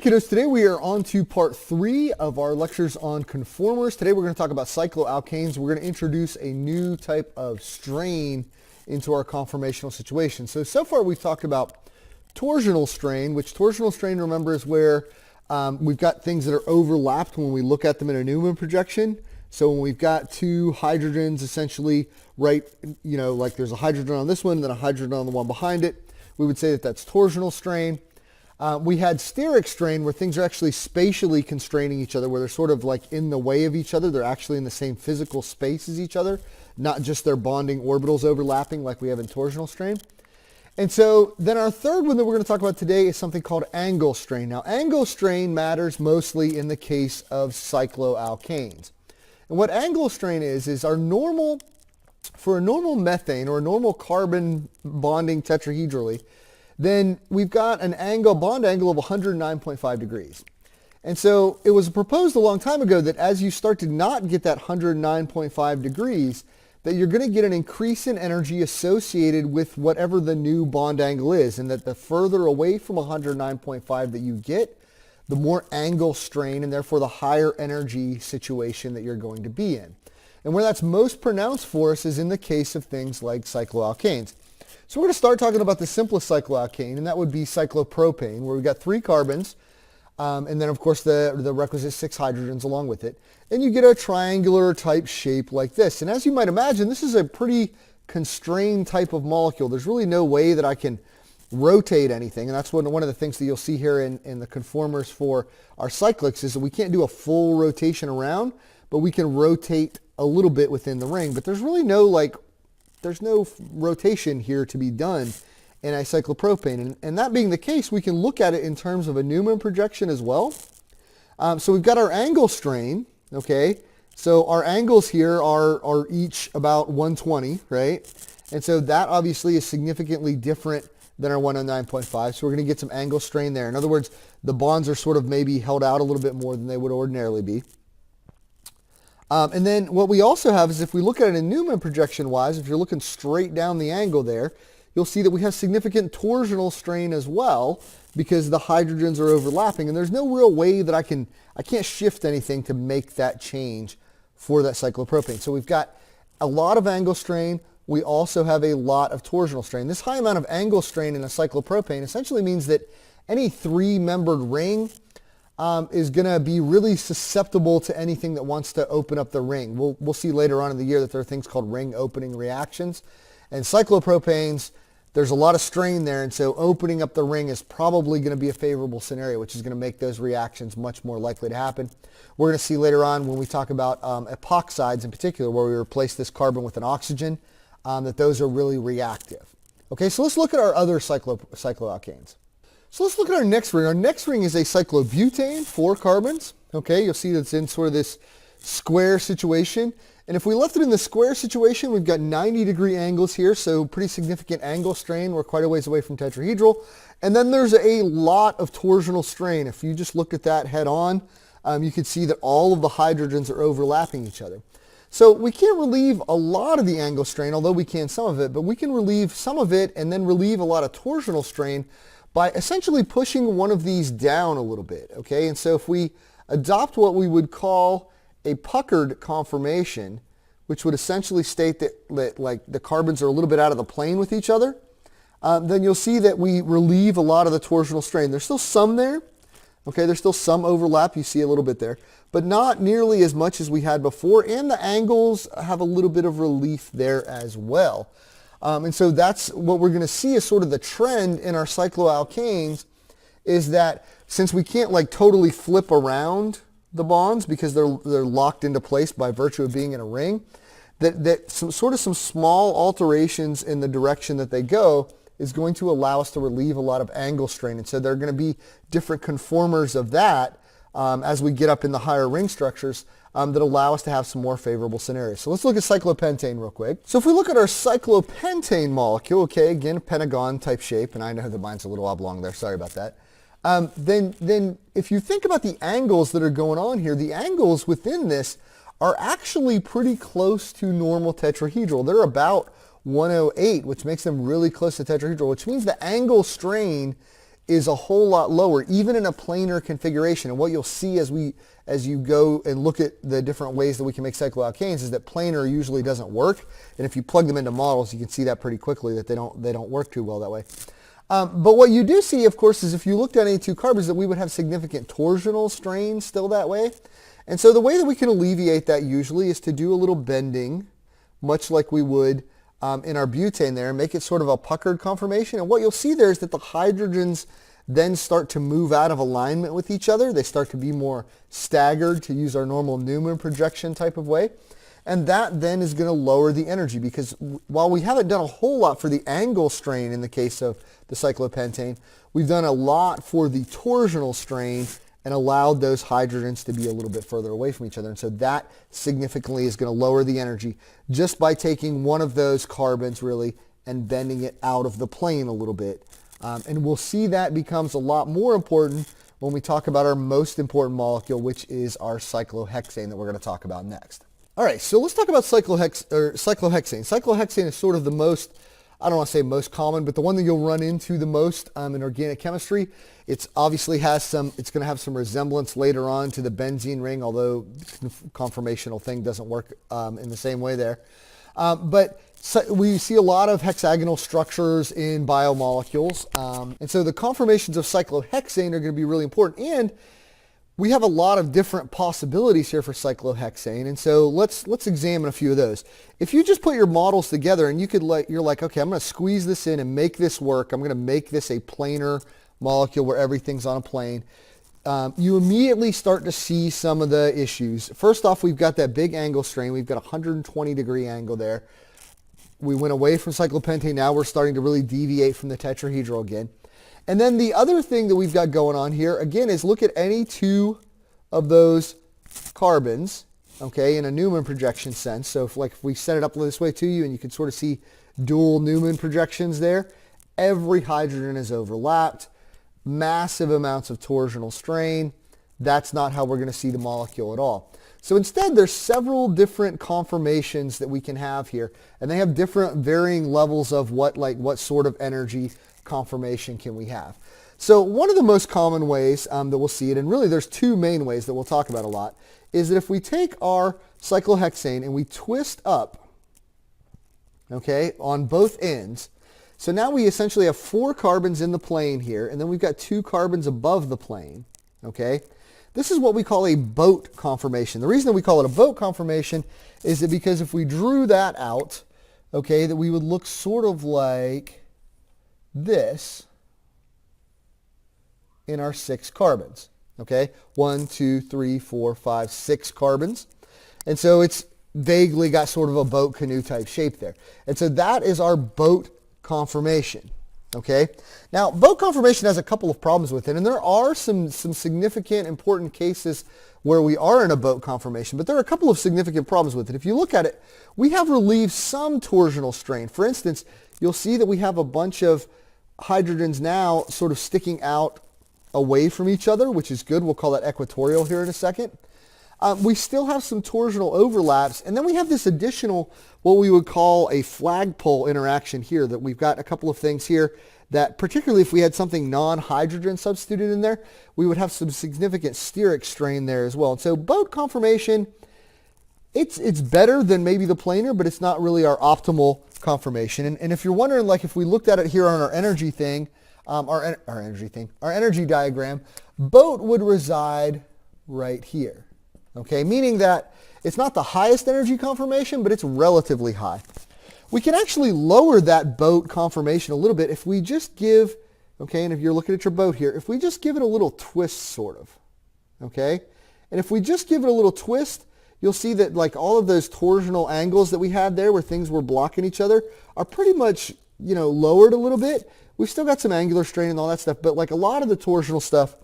kiddos, today we are on to part 3 of our lectures on conformers. Today we're going to talk about cycloalkanes. We're going to introduce a new type of strain into our conformational situation. So far we've talked about torsional strain, which torsional strain, remember, is where we've got things that are overlapped when we look at them in a Newman projection. So when we've got two hydrogens essentially right, like there's a hydrogen on this one and then a hydrogen on the one behind it, we would say that that's torsional strain. We had steric strain where things are actually spatially constraining each other, where they're sort of like in the way of each other. They're actually in the same physical space as each other, not just their bonding orbitals overlapping like we have in torsional strain. And so then our third one that we're going to talk about today is something called angle strain. Now, angle strain matters mostly in the case of cycloalkanes. And what angle strain is for a normal methane or a normal carbon bonding tetrahedrally, then we've got an bond angle of 109.5 degrees. And so it was proposed a long time ago that as you start to not get that 109.5 degrees, that you're going to get an increase in energy associated with whatever the new bond angle is, and that the further away from 109.5 that you get, the more angle strain and therefore the higher energy situation that you're going to be in. And where that's most pronounced for us is in the case of things like cycloalkanes. So we're going to start talking about the simplest cycloalkane, and that would be cyclopropane, where we've got 3 carbons, and then of course the requisite 6 hydrogens along with it. And you get a triangular type shape like this. And as you might imagine, this is a pretty constrained type of molecule. There's really no way that I can rotate anything, and that's one of the things that you'll see here in the conformers for our cyclics is that we can't do a full rotation around, but we can rotate a little bit within the ring. But there's really there's no rotation here to be done in a cyclopropane. And that being the case, we can look at it in terms of a Newman projection as well. So we've got our angle strain, okay? So our angles here are each about 120, right? And so that obviously is significantly different than our 109.5. So we're going to get some angle strain there. In other words, the bonds are sort of maybe held out a little bit more than they would ordinarily be. And then what we also have is if we look at it in Newman projection-wise, if you're looking straight down the angle there, you'll see that we have significant torsional strain as well because the hydrogens are overlapping. And there's no real way that I can't shift anything to make that change for that cyclopropane. So we've got a lot of angle strain. We also have a lot of torsional strain. This high amount of angle strain in a cyclopropane essentially means that any 3-membered ring is going to be really susceptible to anything that wants to open up the ring. We'll see later on in the year that there are things called ring opening reactions. And cyclopropanes, there's a lot of strain there, and so opening up the ring is probably going to be a favorable scenario, which is going to make those reactions much more likely to happen. We're going to see later on when we talk about epoxides in particular, where we replace this carbon with an oxygen, that those are really reactive. Okay, so let's look at our other cycloalkanes. So let's look at our next ring. Our next ring is a cyclobutane, 4 carbons. Okay, you'll see that it's in sort of this square situation. And if we left it in the square situation, we've got 90-degree angles here, so pretty significant angle strain. We're quite a ways away from tetrahedral. And then there's a lot of torsional strain. If you just looked at that head on, you could see that all of the hydrogens are overlapping each other. So we can't relieve a lot of the angle strain, although we can some of it, but we can relieve some of it and then relieve a lot of torsional strain by essentially pushing one of these down a little bit, okay? And so if we adopt what we would call a puckered conformation, which would essentially state that like the carbons are a little bit out of the plane with each other, then you'll see that we relieve a lot of the torsional strain. There's still some there, okay? There's still some overlap, you see a little bit there, but not nearly as much as we had before, and the angles have a little bit of relief there as well. And so that's what we're going to see as sort of the trend in our cycloalkanes is that since we can't like totally flip around the bonds because they're locked into place by virtue of being in a ring, that some small alterations in the direction that they go is going to allow us to relieve a lot of angle strain. And so there are going to be different conformers of that as we get up in the higher ring structures that allow us to have some more favorable scenarios. So let's look at cyclopentane real quick. So if we look at our cyclopentane molecule, okay, again, a pentagon type shape, and I know that mine's a little oblong there, sorry about that. Then if you think about the angles that are going on here, the angles within this are actually pretty close to normal tetrahedral. They're about 108, which makes them really close to tetrahedral, which means the angle strain is a whole lot lower, even in a planar configuration. And what you'll see as you go and look at the different ways that we can make cycloalkanes is that planar usually doesn't work. And if you plug them into models, you can see that pretty quickly that they don't work too well that way. But what you do see, of course, is if you looked at any two carbons, that we would have significant torsional strain still that way. And so the way that we can alleviate that usually is to do a little bending, much like we would in our butane there, and make it sort of a puckered conformation. And what you'll see there is that the hydrogens then start to move out of alignment with each other. They start to be more staggered, to use our normal Newman projection type of way. And that then is going to lower the energy, because while we haven't done a whole lot for the angle strain in the case of the cyclopentane, we've done a lot for the torsional strain and allowed those hydrogens to be a little bit further away from each other. And so that significantly is going to lower the energy just by taking one of those carbons really and bending it out of the plane a little bit. And we'll see that becomes a lot more important when we talk about our most important molecule, which is our cyclohexane that we're going to talk about next. All right, so let's talk about cyclohexane. Cyclohexane is sort of the most, I don't want to say most common, but the one that you'll run into the most in organic chemistry. It's obviously it's going to have some resemblance later on to the benzene ring, although the conformational thing doesn't work in the same way there. But we see a lot of hexagonal structures in biomolecules. And so the conformations of cyclohexane are going to be really important. And we have a lot of different possibilities here for cyclohexane, and so let's examine a few of those. If you just put your models together and you're like, okay, I'm going to squeeze this in and make this work. I'm going to make this a planar molecule where everything's on a plane. You immediately start to see some of the issues. First off, we've got that big angle strain. We've got a 120 degree angle there. We went away from cyclopentane. Now we're starting to really deviate from the tetrahedral again. And then the other thing that we've got going on here, again, is look at any two of those carbons, okay, in a Newman projection sense. So if we set it up this way to you and you can sort of see dual Newman projections there, every hydrogen is overlapped, massive amounts of torsional strain. That's not how we're going to see the molecule at all. So instead, there's several different conformations that we can have here, and they have different varying levels of what sort of energy conformation can we have. So one of the most common ways that we'll see it, and really there's two main ways that we'll talk about a lot, is that if we take our cyclohexane and we twist up, okay, on both ends, so now we essentially have 4 carbons in the plane here, and then we've got 2 carbons above the plane, okay? This is what we call a boat conformation. The reason that we call it a boat conformation is that because if we drew that out, okay, that we would look sort of like this in our 6 carbons, okay? 1, 2, 3, 4, 5, 6 carbons. And so it's vaguely got sort of a boat canoe type shape there. And so that is our boat conformation, okay? Now, boat conformation has a couple of problems with it, and there are some significant important cases where we are in a boat conformation, but there are a couple of significant problems with it. If you look at it, we have relieved some torsional strain. For instance, you'll see that we have a bunch of hydrogens now sort of sticking out away from each other, which is good. We'll call that equatorial here in a second. We still have some torsional overlaps, and then we have this additional, what we would call a flagpole interaction here, that we've got a couple of things here that, particularly if we had something non-hydrogen substituted in there, we would have some significant steric strain there as well. And so boat conformation, it's better than maybe the planar, but it's not really our optimal conformation. And if you're wondering, like if we looked at it here on our energy thing, our energy diagram, boat would reside right here, okay? Meaning that it's not the highest energy conformation, but it's relatively high. We can actually lower that boat conformation a little bit if we just give, okay, and if you're looking at your boat here, if we just give it a little twist sort of, okay? And if we just give it a little twist, you'll see that like all of those torsional angles that we had there where things were blocking each other are pretty much, lowered a little bit. We've still got some angular strain and all that stuff, but like a lot of the torsional stuff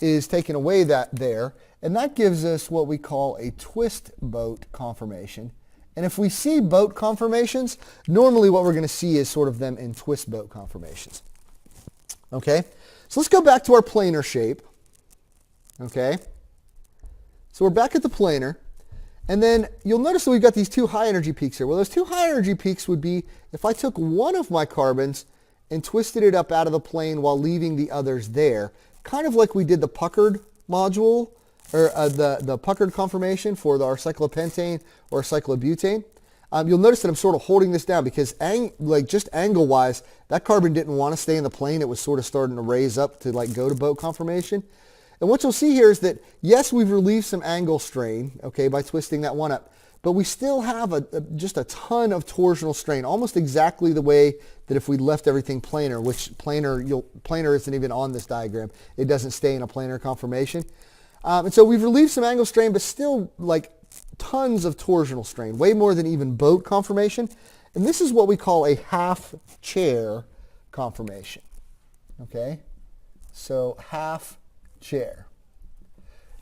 is taken away there, and that gives us what we call a twist boat conformation. And if we see boat conformations, normally what we're going to see is sort of them in twist boat conformations. Okay, so let's go back to our planar shape. Okay, so we're back at the planar. And then you'll notice that we've got these 2 high energy peaks here. Well, those 2 high energy peaks would be if I took one of my carbons and twisted it up out of the plane while leaving the others there, kind of like we did the puckered module, or the puckered conformation for our cyclopentane or cyclobutane. You'll notice that I'm sort of holding this down because just angle-wise, that carbon didn't want to stay in the plane. It was sort of starting to raise up to go to boat conformation. And what you'll see here is that, yes, we've relieved some angle strain, okay, by twisting that one up, but we still have just a ton of torsional strain, almost exactly the way that if we left everything planar, which planar isn't even on this diagram. It doesn't stay in a planar conformation. And so we've relieved some angle strain, but still tons of torsional strain, way more than even boat conformation. And this is what we call a half chair conformation. Okay? So half chair.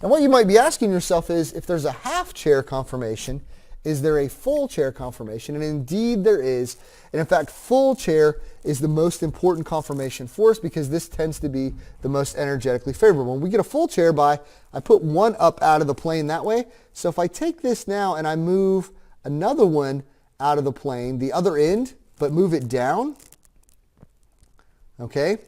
And what you might be asking yourself is, if there's a half chair conformation, is there a full chair conformation? And indeed there is. And in fact, full chair is the most important conformation for us because this tends to be the most energetically favorable. When we get a full chair I put one up out of the plane that way. So if I take this now and I move another one out of the plane, the other end, but move it down, okay?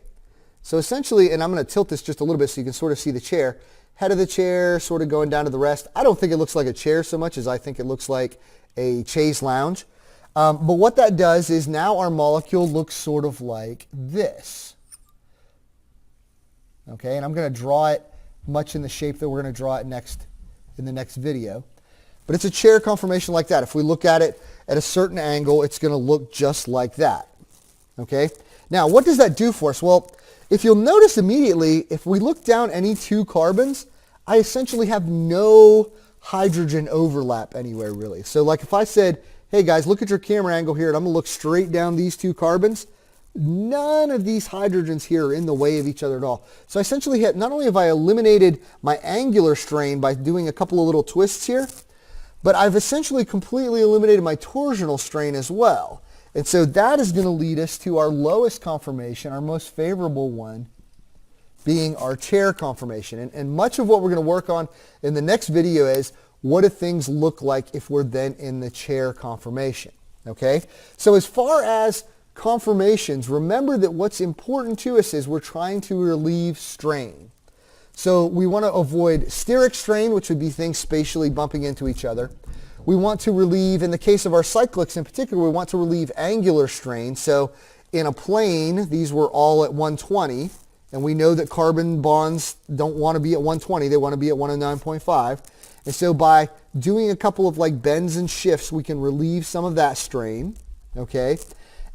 So essentially, and I'm going to tilt this just a little bit so you can sort of see the chair. Head of the chair sort of going down to the rest. I don't think it looks like a chair so much as I think it looks like a chaise lounge. But what that does is now our molecule looks sort of like this. Okay, and I'm going to draw it much in the shape that we're going to draw it in the next video. But it's a chair conformation like that. If we look at it at a certain angle, it's going to look just like that. Okay, now what does that do for us? Well, if you'll notice immediately, if we look down any two carbons, I essentially have no hydrogen overlap anywhere really. So if I said, hey guys, look at your camera angle here, and I'm going to look straight down these two carbons, none of these hydrogens here are in the way of each other at all. So I essentially not only have I eliminated my angular strain by doing a couple of little twists here, but I've essentially completely eliminated my torsional strain as well. And so that is going to lead us to our lowest conformation, our most favorable one, being our chair conformation. And much of what we're going to work on in the next video is, what do things look like if we're then in the chair conformation? Okay? So as far as conformations, remember that what's important to us is we're trying to relieve strain. So we want to avoid steric strain, which would be things spatially bumping into each other. We want to relieve, in the case of our cyclics in particular, we want to relieve angular strain. So in a plane, these were all at 120, and we know that carbon bonds don't want to be at 120, they want to be at 109.5. And so by doing a couple of bends and shifts, we can relieve some of that strain, okay?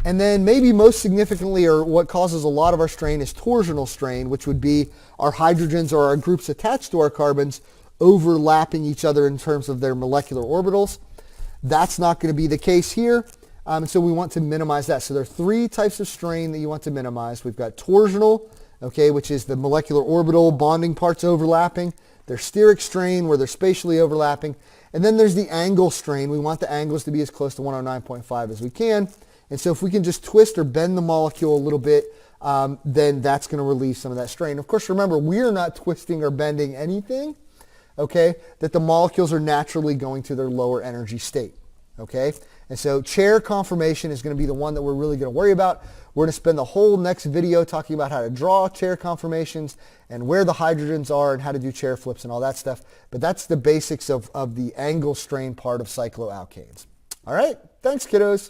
And then maybe most significantly, or what causes a lot of our strain, is torsional strain, which would be our hydrogens or our groups attached to our carbons overlapping each other in terms of their molecular orbitals. That's not going to be the case here. So we want to minimize that. So there are three types of strain that you want to minimize. We've got torsional, okay, which is the molecular orbital bonding parts overlapping. There's steric strain, where they're spatially overlapping. And then there's the angle strain. We want the angles to be as close to 109.5 as we can. And so if we can just twist or bend the molecule a little bit, then that's going to relieve some of that strain. Of course, remember, we're not twisting or bending anything, okay, that the molecules are naturally going to their lower energy state, okay? And so chair conformation is going to be the one that we're really going to worry about. We're going to spend the whole next video talking about how to draw chair conformations and where the hydrogens are and how to do chair flips and all that stuff. But that's the basics of the angle strain part of cycloalkanes. All right, thanks, kiddos.